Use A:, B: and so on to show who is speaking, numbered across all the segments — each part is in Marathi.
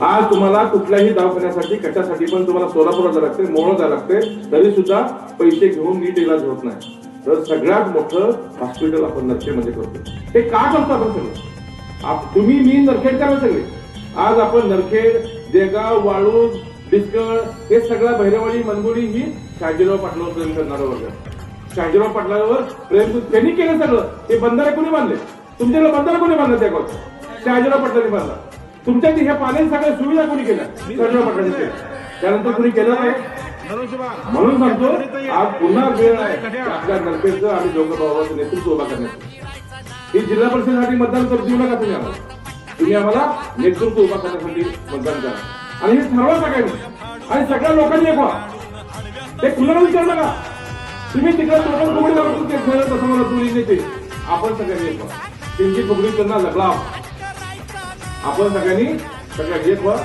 A: आज तुम्हाला कुठल्याही दवाखान्यासाठी कशासाठी पण तुम्हाला सोलापूरला जायला लागते, मोहोळ जायला लागते, तरी सुद्धा पैसे घेऊन नीट इलाज होत नाही. तर सगळ्यात मोठं हॉस्पिटल आपण नरखेडमध्ये करतो. हे का करतो आपण सगळं? तुम्ही मी नरखेडकर सगळे. आज आपण नरखेड, देगाव, वाळूज, डिस्कळ हे सगळं भैरवाडी, मनगुडी ही शहाजीराव पाटलावर प्रेम करणारं वर्ग. शहाजीराव पाटलावर प्रेम त्यांनी केलं सगळं. हे बंधारे कोणी बांधले? तुमच्याकडे बंधारा कोणी बांधला? त्या गावात शहाजीराव पाटलांनी बांधला. तुमच्या ह्या पाण्याच्या सगळ्या सुविधा कोणी केल्या? शहाजीराव पाटलांनी केल्या. त्यानंतर कोणी केलं नाही. म्हणून सांगतो आज पुन्हा वेळ आहे आपल्या नरखेडचं आणि जोगबाबाचं नेतृत्व उभा करण्याचं. ही जिल्हा परिषदेसाठी मतदान करू देऊ नका तुम्ही आम्हाला. तुम्ही आम्हाला नेतृत्व उभा करण्यासाठी मतदान करा आणि हे ठरवा सगळ्यांनी आणि सगळ्या लोकांनी एक व्हा. ते कुणाला विचार नका. तुम्ही तिकडे लोकांना कोणी लागतो ते खेळत तसं मला तुम्ही नेते. आपण सगळ्यांनी एक व्हा. त्यांची फुगडी त्यांना लगला. आपण सगळ्यांनी एक व्हा.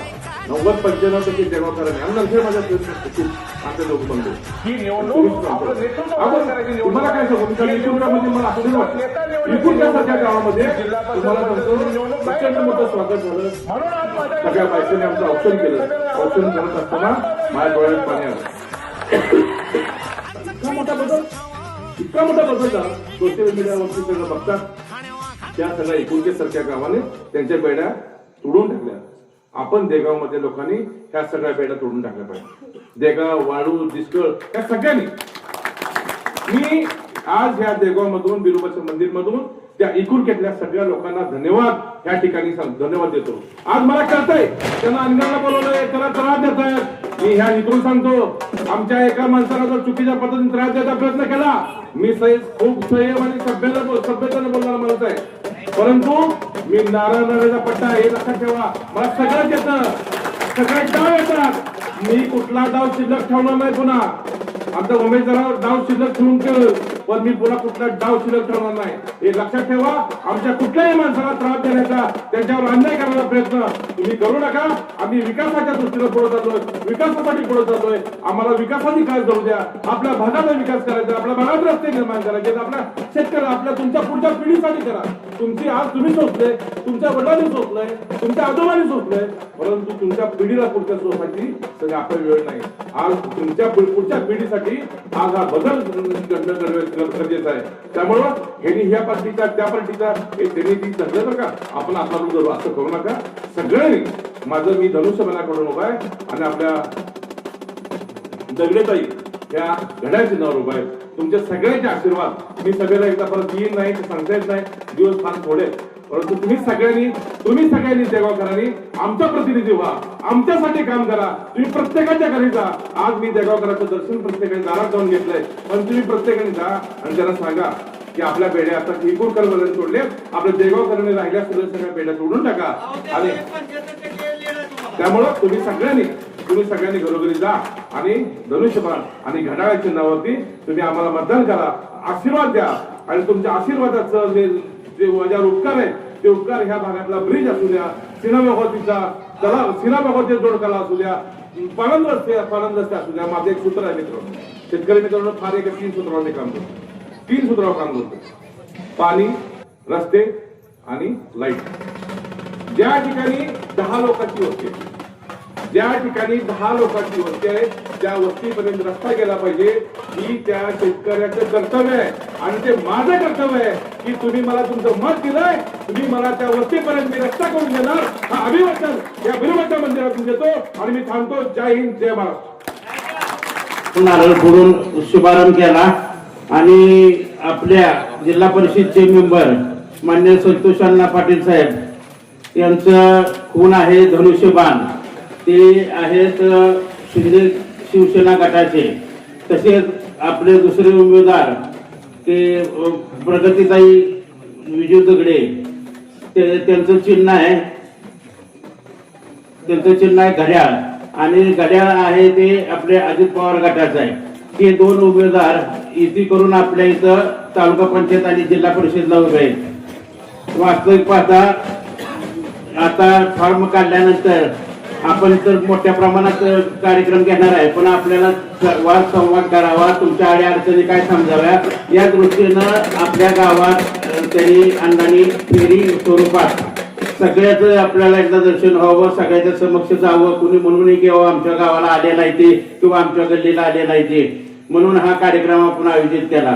A: 90-95% जबाबदारी आणि नंतर माझ्या आपले लोक बनतो. तुम्हाला काय सांगू इकुर्डामध्ये मला असं वाटतं इकुर्डासारख्या गावामध्ये तुम्हाला प्रचंड मोठं स्वागत झालं. सगळ्या बायकोने आमचं औक्षण केलं. औक्षण करत असताना माझ्या डोळ्यात पाणी आलं. इतका मोठा बदल झाला. सोशल मीडियावरती सगळं बघतात. त्या सगळ्या इकुर्डे गावाने त्यांच्या बेड्या तोडून टाकल्या. आपण देगावमध्ये लोकांनी ह्या सगळ्या बेड्या तोडून टाकल्या पाहिजे. देगाव, वाळू, डिस्कळ या सगळ्यांनी. मी आज ह्या देगावमधून, बिरोबाच्या मंदिरमधून त्या इकुर्डीतल्या सगळ्या लोकांना धन्यवाद या ठिकाणी धन्यवाद देतो. आज मला कळतंय त्यांना अंगाला बोलवलंय, त्याला त्रास देत आहेत. मी ह्या इकडून सांगतो आमच्या एका माणसाला जर चुकीच्या पद्धतीने त्रास द्यायचा प्रयत्न केला, मी खूप संयम आणि सभ्यतेने बोलणारा माणूस आहे. परंतु मी नारायणाचा पट्टा हे लक्षात ठेवा. मला सगळं येतं, सगळे डाव येतात. मी कुठला डाव शिल्लक ठेवणार नाही. पुन्हा आमचा उमेदवारावर डाव शिल्लक ठेवून केलं, पण मी पुन्हा कुठला डाव शिल्लक ठेवणार नाही. हे लक्षात ठेवा. आमच्या कुठल्याही माणसाला त्रास देण्याचा, त्यांच्यावर अन्याय करण्याचा प्रयत्न तुम्ही करू नका. आम्ही विकासाच्या दृष्टीने पुढे जातोय, विकासासाठी पुढे जातोय. आम्हाला विकासाची काय जाऊ द्या. आपल्या भागाचा विकास करायचा, आपल्या भागात रस्ते निर्माण करायचे, आपल्या शेतकऱ्या, आपल्या तुमच्या पुढच्या पिढीसाठी करा. तुमची आज तुम्ही सोचले, तुमच्या वडिलांनी सोचलंय, तुमच्या आजोबांनी सोचलंय, परंतु तुमच्या पिढीला पुढच्या सोसायटी सगळं आपला वेळ नाही. आज तुमच्या पुढच्या पिढीसाठी आज हा बदल गरजेचा आहे. त्यामुळं हे ह्या पार्टीचा त्या पार्टीचा त्यांनी ती ठरलं बरं का. आपण आपला करू असं करू नका. सगळ्यांनी माझं मी धनुष्यबाणाकडून उभा आहे आणि आपल्या दगडेताई या घड्याळच्या नावावर उभा आहे. तुमच्या सगळ्यांचे आशीर्वाद मी सगळ्याला एकदा परत येईन नाही ते सांगता येत नाही. दिवस फार थोडे, परंतु तुम्ही सगळ्यांनी देगावकरांनी आमचा प्रतिनिधी व्हा. आमच्यासाठी काम करा. तुम्ही प्रत्येकाच्या घरी जा. आज मी देगावकरांचं दर्शन प्रत्येकाने दारात जाऊन घेतलंय, पण तुम्ही प्रत्येकाने जा आणि त्यांना सांगा की आपल्या बेड्या आता इकुर्डीकरांनी तोडले, आपल्या देगावकरांनी राहिल्या सगळ्या बेड्या तोडून टाका. आणि त्यामुळं तुम्ही सगळ्यांनी घरोघरी जा आणि धनुष्यबाण आणि घड्याळाच्या नावावरती तुम्ही आम्हाला मतदान करा, आशीर्वाद द्या. आणि तुमच्या आशीर्वादाचं जे माझ्यावर उपकार आहे ते उपकार ह्या भागातला ब्रिज असू द्या, सिना भगवतीचा जोडकाला असू द्या, पाणंद रस्ते असू द्या. माझं एक सूत्र आहे मित्र, शेतकरी मित्रांनो, फार एक 3 सूत्रावर काम करतो. 3 सूत्रावर काम करतो: पाणी, रस्ते आणि लाईट. ज्या ठिकाणी 10 लोकांची वस्ती आहे, ज्या ठिकाणी 10 लोकांची वस्ती आहे त्या वस्तीपर्यंत रस्ता गेला पाहिजे. ही त्या शेतकऱ्याचं कर्तव्य आहे आणि ते माझं कर्तव्य आहे की तुम्ही मला तुमचं मत दिलंय, तुम्ही मला त्या वस्तीपर्यंत मी रस्ता करून देणार. हा अभिवचन या बिरोबाच्या मंदिरातून देतो आणि मी थांबतो. जय हिंद, जय महाराष्ट्र.
B: नारळ फोडून शुभारंभ केला आणि आपल्या जिल्हा परिषदचे मेंबर मान्य संतोष अण्णा पाटील साहेब यांचं खून आहे धनुष्यबाण. ते आहेत शिंदे शिवसेना गटाचे. तसेच आपले दुसरे उमेदवार ते प्रगतीताई विजू दगडे, त्यांचं चिन्ह आहे घड्याळ आणि घड्याळ आहे ते आपले अजित पवार गटाचं आहे. ते 2 उमेदवार युती करून आपल्या इथं तालुका पंचायत आणि जिल्हा परिषदला उभे आहेत. वास्तविक पाहता आता फॉर्म काढल्यानंतर आपण तर मोठ्या प्रमाणात कार्यक्रम घेणार आहे, पण आपल्याला वाद संवाद करावा, तुमच्या अडचणी काय समजाव्या या दृष्टीनं आपल्या गावात त्यांनी अण्णांनी फेरी स्वरूपात सगळ्याच आपल्याला एकदा दर्शन व्हावं, सगळ्याच्या समक्ष जावं, कुणी म्हणूनही की आमच्या गावाला आले नाही ते किंवा आमच्या गल्लीला आले नाही ते, म्हणून हा कार्यक्रम आपण आयोजित केला.